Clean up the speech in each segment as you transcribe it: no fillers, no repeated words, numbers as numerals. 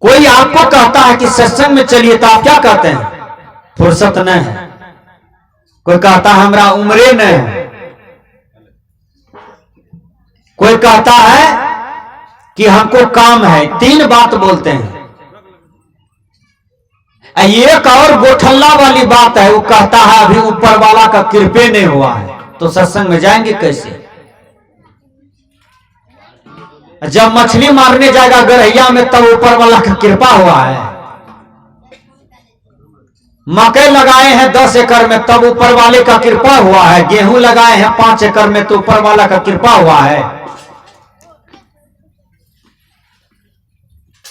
कोई आपको कहता है कि सत्संग में चलिए तो आप क्या कहते हैं? फुर्सत नहीं है। कोई कहता है हमरा उम्रे नहीं है। कोई कहता है कि हमको काम है। तीन बात बोलते हैं। एक और गोठल्ला वाली बात है, वो कहता है अभी ऊपर वाला का कृपे नहीं हुआ है, तो सत्संग में जाएंगे कैसे? जब मछली मारने जाएगा गरहिया में तब ऊपर वाला का कृपा हुआ है। मकई लगाए हैं 10 एकड़ में तब ऊपर वाले का कृपा हुआ है। गेहूं लगाए हैं 5 एकड़ में तो ऊपर वाला का कृपा हुआ है।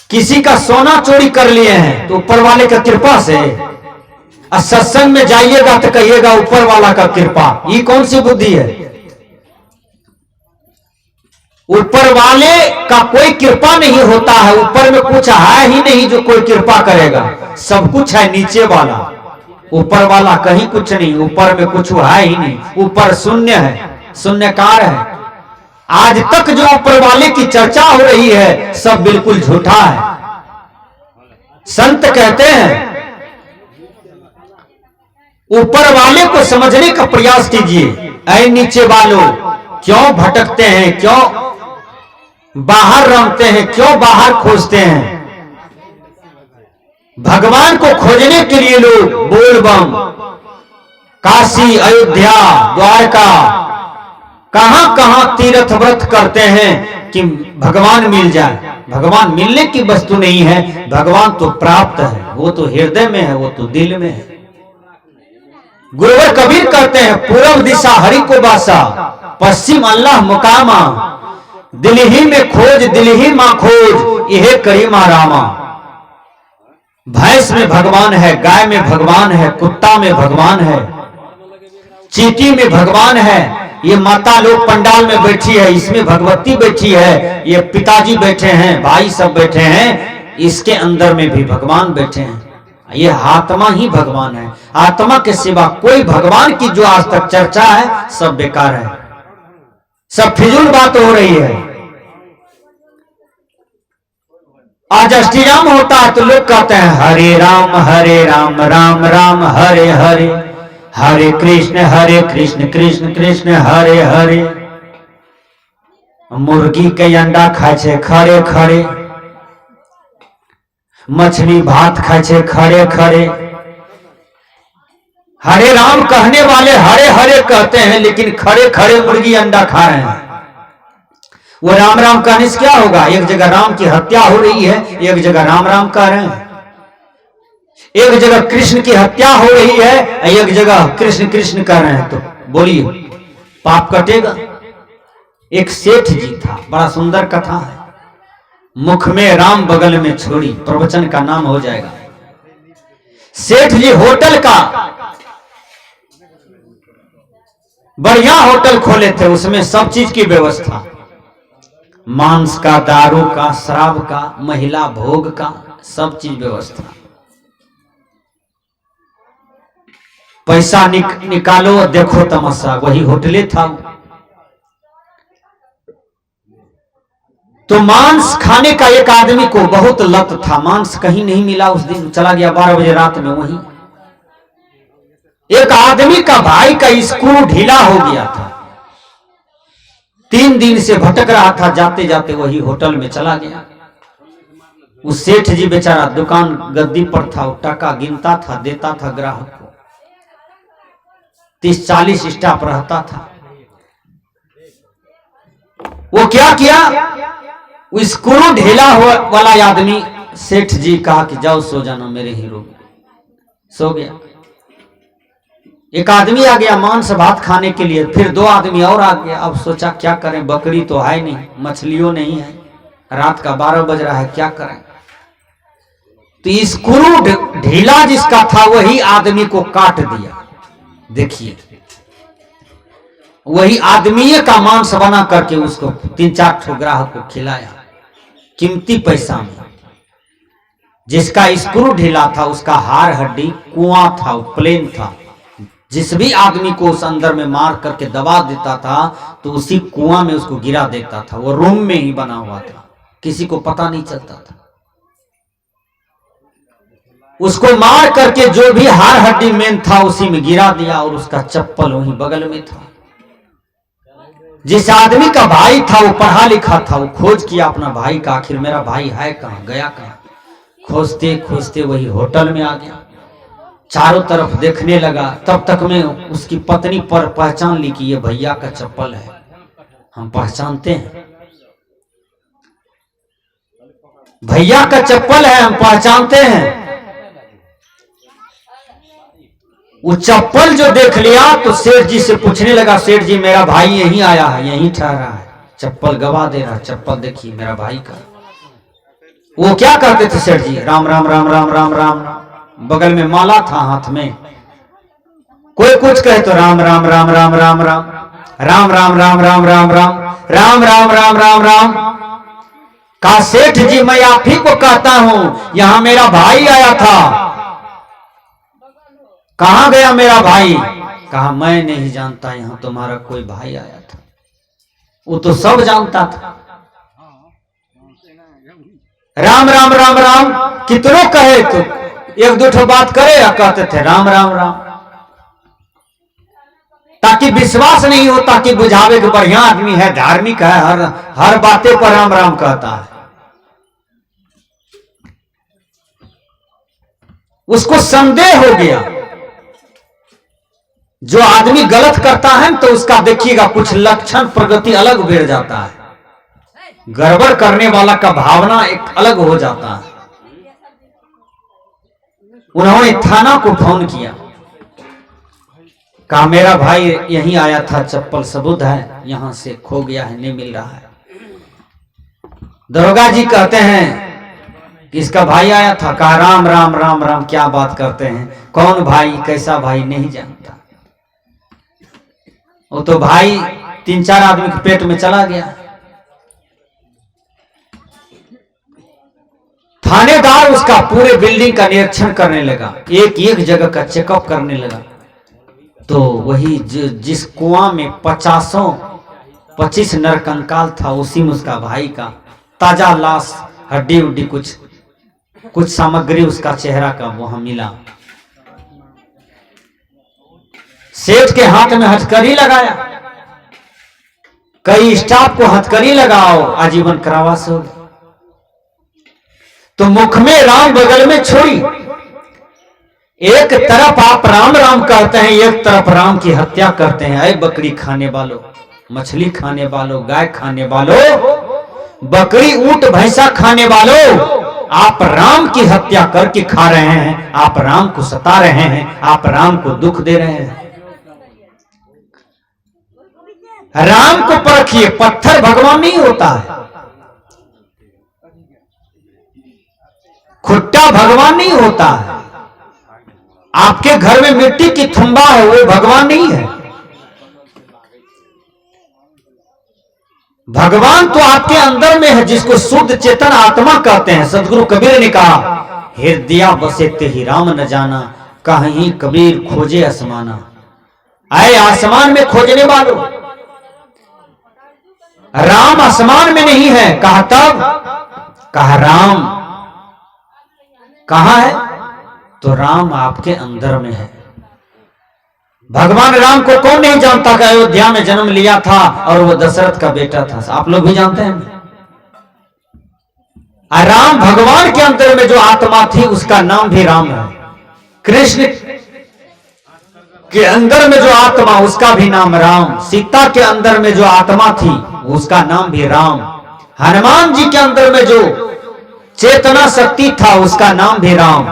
किसी का सोना चोरी कर लिए हैं तो ऊपर वाले का कृपा से। और सत्संग में जाइएगा तो कहिएगा ऊपर वाला का कृपा। ये कौन सी बुद्धि है? ऊपर वाले का कोई कृपा नहीं होता है। ऊपर में कुछ है ही नहीं जो कोई कृपा करेगा। सब कुछ है नीचे वाला, ऊपर वाला कहीं कुछ नहीं। ऊपर में कुछ है ही नहीं। ऊपर शून्य है, शून्यकार है। आज तक जो ऊपर वाले की चर्चा हो रही है सब बिल्कुल झूठा है। संत कहते हैं ऊपर वाले को समझने का प्रयास कीजिए। ऐ नीचे वालों, क्यों भटकते हैं, क्यों बाहर रमते हैं, क्यों बाहर खोजते हैं? भगवान को खोजने के लिए लोग बोलबम, काशी, अयोध्या, द्वारका, कहां कहां तीर्थ व्रत करते हैं कि भगवान मिल जाए। भगवान मिलने की वस्तु नहीं है, भगवान तो प्राप्त है। वो तो हृदय में है, वो तो दिल में है। गुरुवर कबीर कहते हैं पूर्व दिशा हरि को बासा, पश्चिम अल्लाह मुकामा, दिल ही में खोज दिल ही मां खोज, यह करीमा रामा। भैंस में भगवान है, गाय में भगवान है, कुत्ता में भगवान है, चींटी में भगवान है। ये माता लोग पंडाल में बैठी है, इसमें भगवती बैठी है, ये पिताजी बैठे हैं, भाई सब बैठे हैं, इसके अंदर में भी भगवान बैठे हैं। ये आत्मा ही भगवान है। आत्मा के सिवा कोई भगवान की जो आज तक चर्चा है सब बेकार है, सब फिजूल बात हो रही है। आज अष्टयाम होता है तो लोग कहते हैं हरे राम राम राम हरे हरे, हरे कृष्ण कृष्ण कृष्ण हरे हरे। मुर्गी के अंडा खाए छे खड़े खड़े, मछली भात खाए छे खड़े खड़े। हरे राम कहने वाले हरे हरे कहते हैं, लेकिन खड़े खड़े मुर्गी अंडा खा रहे हैं। वो राम राम कहने से क्या होगा? एक जगह राम की हत्या हो रही है, एक जगह राम राम कह रहे हैं। एक जगह कृष्ण की हत्या हो रही है, एक जगह कृष्ण कृष्ण कह रहे हैं। तो बोलिए पाप कटेगा? एक सेठ जी था, बड़ा सुंदर कथा है। मुख में राम बगल में छोड़ी, प्रवचन का नाम हो जाएगा। सेठ जी होटल का बढ़िया होटल खोले थे, उसमें सब चीज की व्यवस्था, मांस का, दारू का, शराब का, महिला भोग का, सब चीज व्यवस्था। पैसा निकालो देखो तमाशा, वही होटले था। तो मांस खाने का एक आदमी को बहुत लत था। मांस कहीं नहीं मिला उस दिन, चला गया 12 बजे रात में। वहीं एक आदमी का भाई का स्क्रू ढीला हो गया था, 3 दिन से भटक रहा था, जाते जाते वही होटल में चला गया। उस सेठ जी बेचारा दुकान गद्दी पर था, टका गिनता था, देता था ग्राहक को। 30-40 स्टाफ रहता था। वो क्या किया? वो स्क्रू ढीला वाला आदमी, सेठ जी कहा कि जाओ सो जाना मेरे ही रूम में। सो गया। एक आदमी आ गया मांस भात खाने के लिए, फिर 2 आदमी और आ गया। अब सोचा क्या करें, बकरी तो है नहीं, मछलियों नहीं है, रात का 12 बज रहा है, क्या करें? तो स्क्रू ढीला जिसका था वही आदमी को काट दिया। देखिए, वही आदमी का मांस बना करके उसको 3-4 ठो ग्राहक को खिलाया, कीमती पैसा में। जिसका स्क्रू ढीला था उसका हार हड्डी कुआं था, प्लेन था। जिस भी आदमी को उस अंदर में मार करके दबा देता था तो उसी कुआं में उसको गिरा देता था। वो रूम में ही बना हुआ था, किसी को पता नहीं चलता था। उसको मार करके जो भी हार हड्डी मेन था उसी में गिरा दिया और उसका चप्पल वहीं बगल में था। जिस आदमी का भाई था वो पढ़ा लिखा था, वो खोज किया अपना भाई का, आखिर मेरा भाई है कहां, गया कहां। खोजते खोजते वही होटल में आ गया, चारों तरफ देखने लगा। तब तक में उसकी पत्नी पर पहचान ली कि ये भैया का चप्पल है, हम पहचानते हैं, भैया का चप्पल है, हम पहचानते हैं। वो चप्पल जो देख लिया तो सेठ जी से पूछने लगा, सेठ जी मेरा भाई यहीं आया है, यहीं ठहरा है, चप्पल गवा दे रहा, चप्पल देखिए मेरा भाई का। वो क्या करते थे सेठ जी, राम राम राम राम राम राम, बगल में माला था हाथ में, कोई कुछ कहे तो राम राम राम राम राम राम राम राम राम राम राम राम राम राम राम राम राम। कहा सेठ जी मैं आप ही को कहता हूं, यहां मेरा भाई आया था। कहां गया मेरा भाई? कहा मैं नहीं जानता, यहां तुम्हारा कोई भाई आया था। वो तो सब जानता था। राम राम राम राम कितनों कहे तो एक दो ठो बात करे या कहते थे राम राम राम, ताकि विश्वास नहीं हो, ताकि बुझावे कि बढ़िया आदमी है, धार्मिक है, हर बातें पर राम राम कहता है। उसको संदेह हो गया। जो आदमी गलत करता है तो उसका देखिएगा कुछ लक्षण प्रगति अलग बढ़ जाता है, गड़बड़ करने वाला का भावना एक अलग हो जाता है। उन्होंने थाना को फोन किया, कहा मेरा भाई यहीं आया था, चप्पल सबूत है, यहां से खो गया है, नहीं मिल रहा है। दरोगा जी कहते हैं कि इसका भाई आया था। कहा राम राम राम राम क्या बात करते हैं, कौन भाई, कैसा भाई, नहीं जानता। वो तो भाई 3-4 आदमी के पेट में चला गया। थानेदार उसका पूरे बिल्डिंग का निरीक्षण करने लगा, एक एक जगह का चेकअप करने लगा। तो वही जिस कुआं में 25 नरकंकाल था, उसी में उसका भाई का ताजा लाश, हड्डी उड्डी, कुछ सामग्री उसका चेहरा का वहां मिला। सेठ के हाथ में हथकड़ी लगाया, कई स्टाफ को हथकड़ी लगाओ, आजीवन कारावास हो। तो मुख में राम बगल में छोड़ी, एक तरफ आप राम राम कहते हैं, एक तरफ राम की हत्या करते हैं। अरे बकरी खाने वालों, मछली खाने वालों, गाय खाने वालों, बकरी ऊंट भैंसा खाने वालों, आप राम की हत्या करके खा रहे हैं, आप राम को सता रहे हैं, आप राम को दुख दे रहे हैं। राम को परखिए, पत्थर भगवान नहीं होता है, खुट्टा भगवान नहीं होता है। आपके घर में मिट्टी की थुम्बा है, वो भगवान नहीं है। भगवान तो आपके अंदर में है, जिसको शुद्ध चेतन आत्मा कहते हैं। सदगुरु कबीर ने कहा, हृदय बसे ते ही राम न जाना, कहीं कबीर खोजे आसमाना। आए आसमान में खोजने वालों, राम आसमान में नहीं है। कहा तब, कहा राम कहां है? तो राम आपके अंदर में है। भगवान राम को कौन नहीं जानता कि अयोध्या में जन्म लिया था और वो दशरथ का बेटा था, आप लोग भी जानते हैं। राम भगवान के अंदर में जो आत्मा थी उसका नाम भी राम है। कृष्ण के अंदर में जो आत्मा, उसका भी नाम राम। सीता के अंदर में जो आत्मा थी उसका नाम भी राम। हनुमान जी के अंदर में जो चेतना शक्ति था उसका नाम भी राम।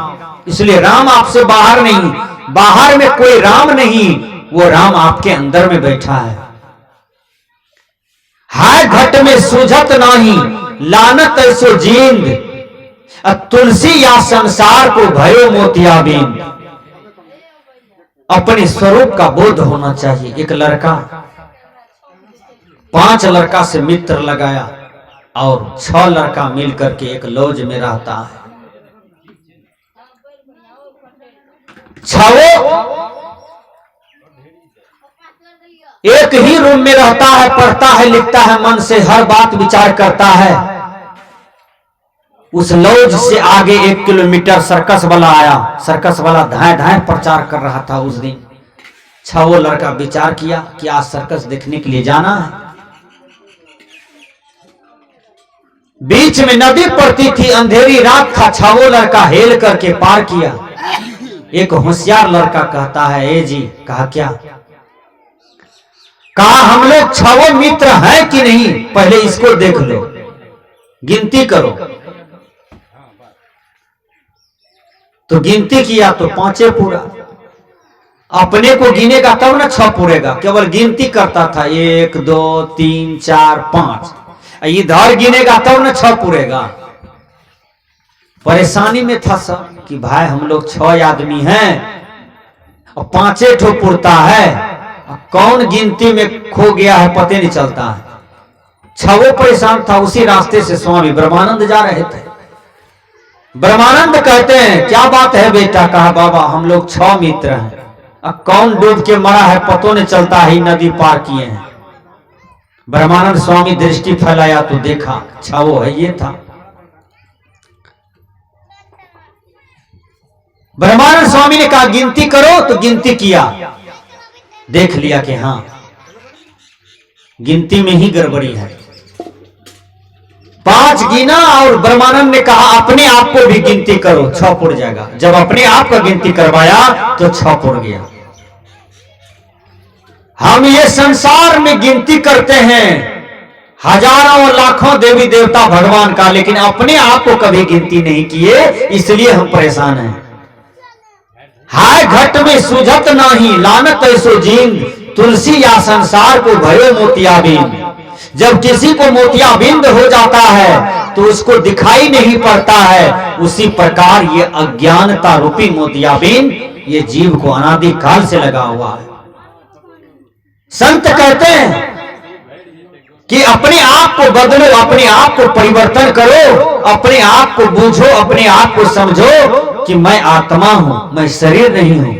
इसलिए राम आपसे बाहर नहीं, बाहर में कोई राम नहीं, वो राम आपके अंदर में बैठा है। हाय घट में सूझत नाही, लानत ऐसो जींद, तुलसी या संसार को भयो मोतियाबिंद। अपने स्वरूप का बोध होना चाहिए। एक लड़का 5 लड़का से मित्र लगाया और 6 लड़का मिलकर के एक लॉज में रहता है। 6 एक ही रूम में रहता है, पढ़ता है, लिखता है, मन से हर बात विचार करता है। उस लॉज से आगे 1 किलोमीटर सर्कस वाला आया। सर्कस वाला धाए धाए प्रचार कर रहा था उस दिन। वो लड़का विचार किया कि आज सर्कस देखने के लिए जाना है। बीच में नदी पड़ती थी, अंधेरी रात था। वो लड़का हेल करके पार किया। एक होशियार लड़का कहता है, ए जी। कहा क्या? कहा हम लोग 6 मित्र हैं कि नहीं, पहले इसको देख लो, गिनती करो। तो गिनती किया तो 5 पूरा। अपने को गिनेगा तब ना 6 पूरेगा। केवल गिनती करता था, 1 2 3 4 5। इधर गिनेगा तब ना 6 पूरेगा। परेशानी में था सब कि भाई हम लोग 6 आदमी हैं और 5 ठो पुरता है, कौन गिनती में खो गया है पता नहीं चलता है। 6 परेशान था। उसी रास्ते से स्वामी ब्रह्मानंद जा रहे थे। ब्रह्मानंद कहते हैं, क्या बात है बेटा? कहा बाबा हम लोग 6 मित्र हैं, अब कौन डूब के मरा है पतो नहीं चलता है, नदी पार किए हैं। ब्रह्मानंद स्वामी दृष्टि फैलाया तो देखा 6 है, ये था। ब्रह्मानंद स्वामी ने कहा गिनती करो, तो गिनती किया, देख लिया कि हां गिनती में ही गड़बड़ी है। 5 गिना और ब्रह्मानंद ने कहा अपने आप को भी गिनती करो, 6 पुर जाएगा। जब अपने आप का गिनती करवाया तो 6 पुर गया। हम ये संसार में गिनती करते हैं हजारों लाखों देवी देवता भगवान का, लेकिन अपने आप को कभी गिनती नहीं किए, इसलिए हम परेशान हैं। हाय घट में सुझत नहीं, लानत ऐसो जींद, तुलसी या संसार को भयो मोतियाबिंद। जब किसी को मोतियाबिंद हो जाता है तो उसको दिखाई नहीं पड़ता है। उसी प्रकार ये अज्ञानता रूपी मोतियाबिंद ये जीव को अनादि काल से लगा हुआ है। संत कहते हैं कि अपने आप को बदलो, अपने आप को परिवर्तन करो, अपने आप को बूझो, अपने आप को समझो कि मैं आत्मा हूं, मैं शरीर नहीं हूं।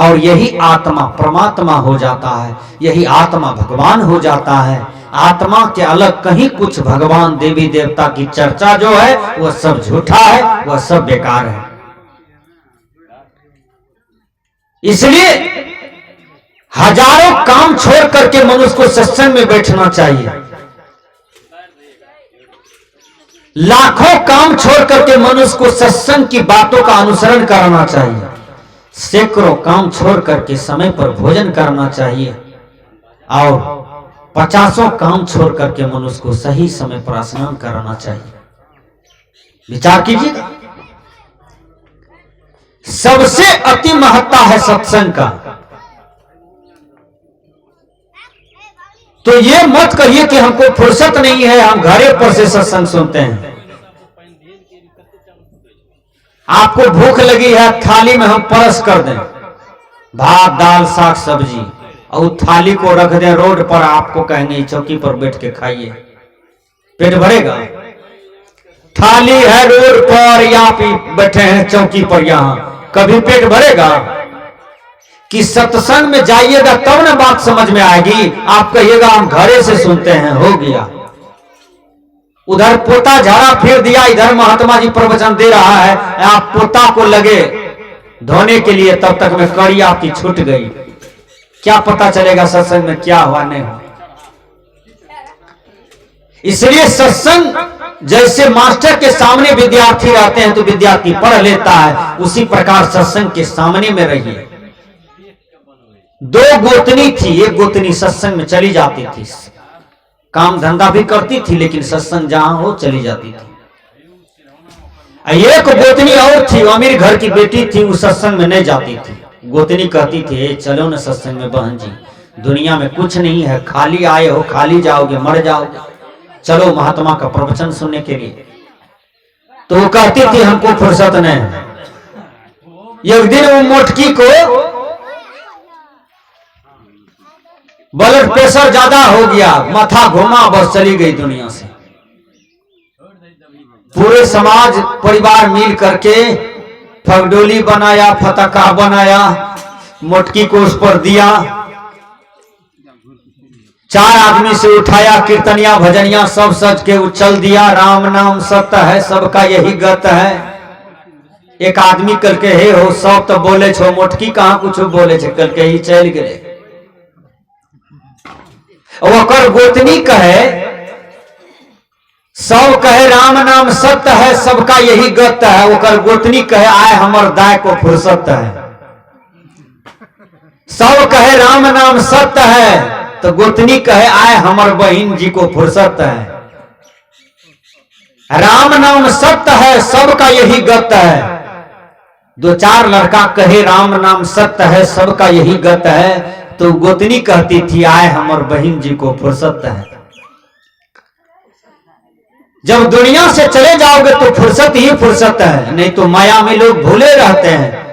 और यही आत्मा परमात्मा हो जाता है, यही आत्मा भगवान हो जाता है। आत्मा के अलग कहीं कुछ भगवान देवी देवता की चर्चा जो है वह सब झूठा है, वह सब बेकार है। इसलिए हजारों काम छोड़ करके मनुष्य को सत्संग में बैठना चाहिए। लाखों काम छोड़ करके मनुष्य को सत्संग की बातों का अनुसरण करना चाहिए। सैकड़ों काम छोड़ करके समय पर भोजन करना चाहिए और 50 काम छोड़ करके मनुष्य को सही समय पर स्नान करना चाहिए। विचार कीजिएगा, सबसे अति महत्ता है सत्संग का। तो ये मत कहिए कि हमको फुर्सत नहीं है, हम घरे पर से सत्संग सुनते हैं। आपको भूख लगी है, थाली में हम परस कर दें भात दाल साग सब्जी और थाली को रख दें रोड पर, आपको कहेंगे चौकी पर बैठ के खाइए, पेट भरेगा? थाली है रोड पर या बैठे हैं चौकी पर, यहां कभी पेट भरेगा? कि सत्संग में जाइएगा तब ना बात समझ में आएगी। आप कहिएगा हम घरे से सुनते हैं, हो गया। उधर पोता झाड़ा फिर दिया, इधर महात्मा जी प्रवचन दे रहा है, आप पोता को लगे धोने के लिए, तब तक में कड़ी आपकी छूट गई। क्या पता चलेगा सत्संग में क्या हुआ नहीं हुआ। इसलिए सत्संग जैसे मास्टर के सामने विद्यार्थी रहते हैं तो विद्यार्थी पढ़ लेता है, उसी प्रकार सत्संग के सामने में रहिए। 2 गोतनी थी, एक गोतनी सत्संग में चली जाती थी, काम धंधा भी करती थी, लेकिन सत्संग जहां हो चली जाती थी। एक गोतनी और थी, अमीर घर की बेटी थी, वो सत्संग में नहीं जाती थी। गोतनी कहती थी चलो ना सत्संग में बहन जी, दुनिया में कुछ नहीं है, खाली आए हो खाली जाओगे, मर जाओगे, चलो महात्मा का प्रवचन सुनने के लिए। तो वो कहती थी हमको फुर्सत नहीं। एक दिन वो मोटकी को ब्लड प्रेशर ज्यादा हो गया, माथा घुमा, बस चली गई दुनिया से। पूरे समाज परिवार मिल करके फगडोली बनाया, फतका बनाया, मोटकी को उस पर दिया, चार आदमी से उठाया, कीर्तनिया भजनिया सब सज के उछल दिया। राम नाम सत्य है, सबका यही गत है। एक आदमी कल के हे हो सब तो बोले छो, मोटकी कहाँ कुछ बोले छे, कल के ही चल गए। ओकर गोतनी कहे, सब कहे राम नाम सत्य है, सबका यही गत है। ओकर गोतनी कहे आए हमर दाय को फुर्सत है। सब कहे राम नाम सत्य है, तो गोतनी कहे आए हमर बहन जी को फुर्सत है। राम नाम सत्य है, सबका यही गत है। दो चार लड़का कहे राम नाम सत्य है, सबका यही गत है, तो गोतनी कहती थी आए हमर बहन जी को फुर्सत है। जब दुनिया से चले जाओगे तो फुर्सत ही फुर्सत है, नहीं तो माया में लोग भूले रहते हैं।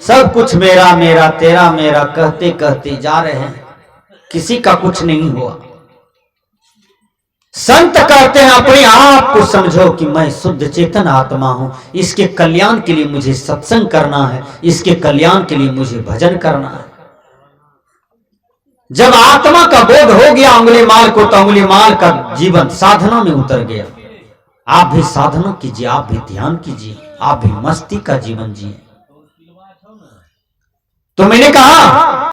सब कुछ मेरा मेरा तेरा मेरा कहते कहते जा रहे हैं, किसी का कुछ नहीं हुआ। संत कहते हैं अपने आप को समझो कि मैं शुद्ध चेतन आत्मा हूं, इसके कल्याण के लिए मुझे सत्संग करना है, इसके कल्याण के लिए मुझे भजन करना है। जब आत्मा का बोध हो गया अंगुलीमाल को, तो अंगुलीमाल का जीवन साधना में उतर गया। आप भी साधना कीजिए, आप भी ध्यान कीजिए, आप भी मस्ती का जीवन जिए। तो मैंने कहा